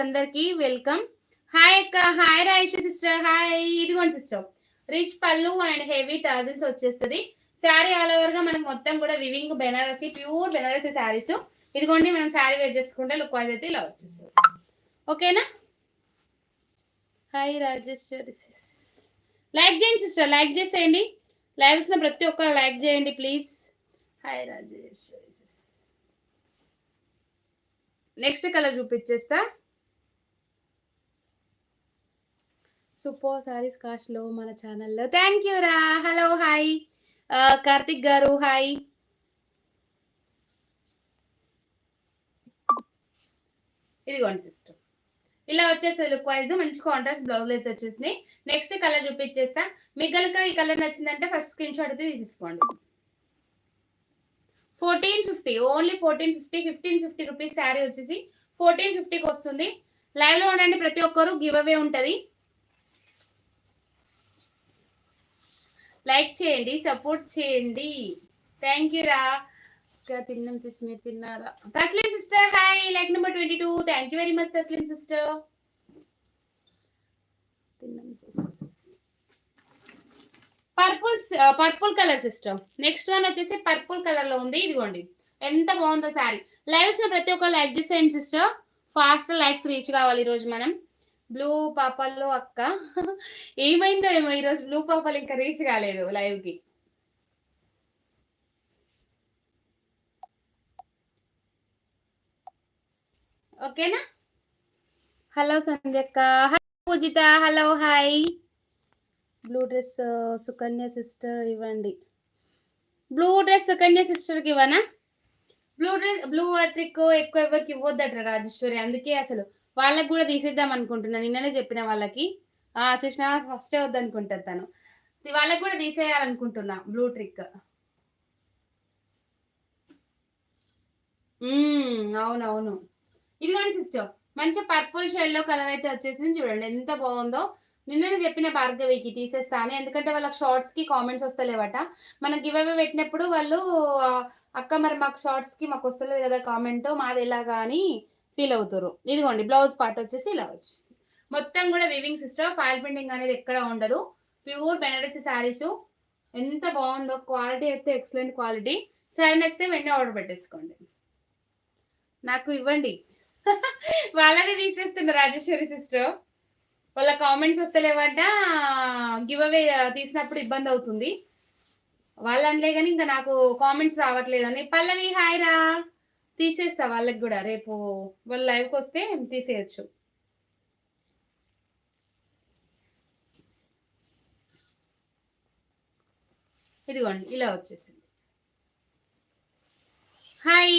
అందరికి welcome. Hi అక్క, hi Rayesh sister, hi. ఇదిగోండి సిస్టర్, రిచ్ పళ్ళు అండ్ హెవీ టాజిల్స్ వచ్చేస్తుంది. శారీ ఆల్ ఓవర్ గా మనకు మొత్తం కూడా weaving Benarasi, pure Benarasi saris. ఇదిగోండి మనం శారీ వేర్ చేసుకుంటే లుక్ వైజ్ అయితే ఇలా వచ్చేస్తుంది. ఓకేనా? హాయ్ రాజేశ్వరి, లైక్ చేయండి సిస్టర్, లైక్ చేసేయండి. లైవ్స్ లో ప్రతి ఒక్కరు లైక్ చేయండి please. Hi Rajeshwari. Next colour చూపించేస్తా. సూపర్ సారీస్ కాస్ట్ లో మన ఛానల్లో. థ్యాంక్ యూ రా. హలో, హాయ్ కార్తిక్ గారు, హాయ్. ఇదిగోండి సిస్టర్, ఇలా వచ్చేస్తుంది లుక్ వైజ్. మంచి కాంట్రాస్ట్ బ్లౌజ్ అయితే వచ్చేసినాయి. నెక్స్ట్ కలర్ చూపించేస్తా. మీకు కనుక ఈ కలర్ నచ్చిందంటే ఫస్ట్ స్క్రీన్ షాట్ అయితే తీసుకోండి. 1450, ఓన్లీ 1450, 1550 రూపీస్ శారీ వచ్చేసి 1450కి వస్తుంది. లైవ్ లో ఉండండి ప్రతి ఒక్కరు, గివ్ అవే ఉంటుంది. లైక్ చేయండి, సపోర్ట్ చేయండి. థ్యాంక్ యూ రా. తిన్నాం సిస్, మీరు తిన్నారా? Taslim sister hi, like number 22. Thank you very much Taslim sister. తిన్నాం sis. Purple colour sister. Next one వచ్చేసి పర్పుల్ కలర్ లో ఉంది. ఇదిగోండి ఎంత బాగుందో శారీ. లైవ్స్ లో ప్రతి ఒక్క లైక్ చేసేయండి సిస్టర్. ఫాస్ట్ లైక్స్ రీచ్ కావాలి ఈరోజు మనం. బ్లూ పాపల్లో అక్క ఏమైందో ఏమో ఈరోజు బ్లూ పాపలు ఇంకా రీచ్ కాలేదు లైవ్ కి. ఓకేనా? హలో సంధ్యక్క, hi Poojitha, hello hi. Blue dress Sukanya sister ఇవ్వండి. బ్లూ డ్రెస్ సుకన్య సిస్టర్కి ఇవ్వనా? బ్లూ ట్రిక్ ఎక్కువ ఎవరికి ఇవ్వద్దట రాజేశ్వరి, అందుకే అసలు వాళ్ళకి కూడా తీసేద్దాం అనుకుంటున్నా. నిన్ననే చెప్పిన వాళ్ళకి. చేసిన ఫస్టే వద్దనుకుంటారు తను. వాళ్ళకి కూడా తీసేయాలనుకుంటున్నా బ్లూ ట్రిక్. అవునవును. ఇదిగోండి సిస్టర్, మంచి పర్పుల్ షేడ్ లో కలర్ అయితే వచ్చేసింది. చూడండి ఎంత బాగుందో. నిన్ననే చెప్పిన భార్గవికి తీసేస్తాను, ఎందుకంటే వాళ్ళకి షార్ట్స్ కి కామెంట్స్ వస్తలేవట. మనం గివ్ అవే పెట్టినప్పుడు వాళ్ళు అక్క మరి మాకు షార్ట్స్ కి మాకు వస్తలేదు కదా కామెంట్, మాది ఎలాగా అని ఫీల్ అవుతారు. ఇదిగోండి బ్లౌజ్ పార్ట్ వచ్చేసి ఇలా వచ్చేసి మొత్తం కూడా వివింగ్ సిస్టర్. ఫైల్ ప్రింటింగ్ అనేది ఎక్కడ ఉండదు. ప్యూర్ బెనారసీ శారీస్. ఎంత బాగుందో, క్వాలిటీ అయితే ఎక్సలెంట్ క్వాలిటీ. శారీ నచ్చితే వెంటనే ఆర్డర్ పెట్టేసుకోండి. నాకు ఇవ్వండి. వాళ్ళని తీసేస్తున్నారు రాజేశ్వరి సిస్టర్. వాళ్ళ కామెంట్స్ వస్తలేవట, గివ్ అవే తీసినప్పుడు ఇబ్బంది అవుతుంది వాళ్ళనిలే, కానీ ఇంకా నాకు కామెంట్స్ రావట్లేదని. పల్లవి హాయ్ రా. తీసేస్తా వాళ్ళకి కూడా, రేపు వాళ్ళ లైవ్కి వస్తే తీసేయచ్చు. ఇదిగోండి ఇలా వచ్చేసింది. హాయ్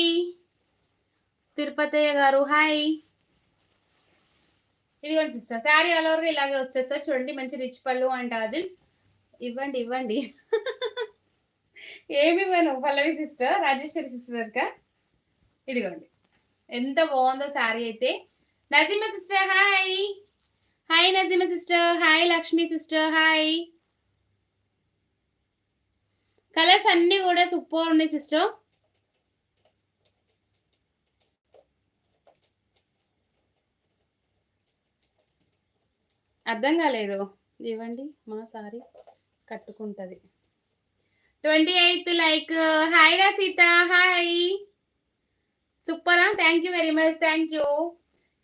తిరుపతయ్య గారు, హాయ్. ఇదిగోండి సిస్టర్, శారీ ఆల్ ఓవర్గా ఇలాగే వచ్చేస్తారు. చూడండి మంచి రిచ్ పళ్ళు అండ్ టాజిల్స్. ఇవ్వండి ఇవ్వండి. ఏమి ఇవ్వను పల్లవి సిస్టర్, రాజేశ్వరి సిస్టర్ కా. ఇదిగోండి ఎంత బాగుందో శారీ అయితే. Najima sister hi. Hi Najima sister, hi Lakshmi sister, hi. Colours అన్ని కూడా సూపర్ ఉన్నాయి సిస్టర్. అర్థం కాలేదు. ఇవ్వండి మా సారీ కట్టుకుంటది. 28th like. హాయ్ రా సీత, హాయ్. సూపరా, thank you very much, thank you.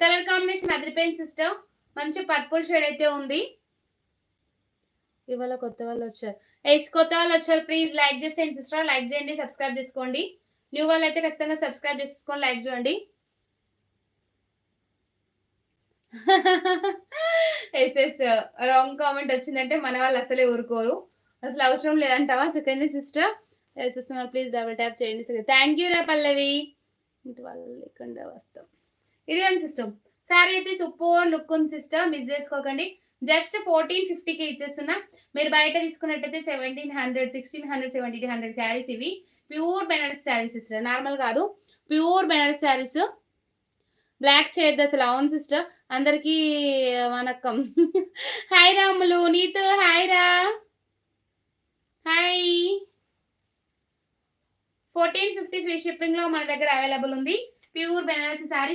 Colour combination అదిరిపోయింది సిస్టర్. మంచి పర్పుల్ షేడ్ అయితే ఉంది. ఇవాళ కొత్త వాళ్ళు వచ్చారు. కొత్త వాళ్ళు వచ్చారు, ప్లీజ్ లైక్ చేసేయండి సిస్టర్. లైక్ చేయండి, సబ్స్క్రైబ్ చేసుకోండి. న్యూ వాళ్ళు అయితే ఖచ్చితంగా సబ్స్క్రైబ్ చేసుకోండి, లైక్ చేయండి. ఎస్ రాంగ్ కామెంట్ వచ్చిందంటే మన వాళ్ళు అసలే ఊరుకోరు. అసలు అవసరం లేదంటావా సుకన్య సిస్టర్? చూస్తున్నారు, ప్లీజ్ డబుల్ ట్యాప్ చేయండి. థ్యాంక్ యూ రా పల్లవి. ఇటు వాళ్ళు లేకుండా వస్తాం. ఇదేంటి సిస్టమ్, శారీ అయితే సూపర్ లుక్ ఉంది సిస్టర్, మిస్ చేసుకోకండి. జస్ట్ 1450కి ఇచ్చేస్తున్నా. మీరు బయట తీసుకున్నట్టయితే 1700, 1600, 1700 శారీస్ ఇవి. Pure Banaras saris sister, normal కాదు, ప్యూర్ బెనారస్ శారీస్. బ్లాక్ చేయొద్దు అసలు. అవును సిస్టర్, అందరికీ వనక్కం. హాయ్ రాములు, నీతు హాయ్ రా. హాయ్. 1450 ఫ్రీ షిప్పింగ్ లో మన దగ్గర అవైలబుల్ ఉంది. ప్యూర్ బెనారసీ శారీ.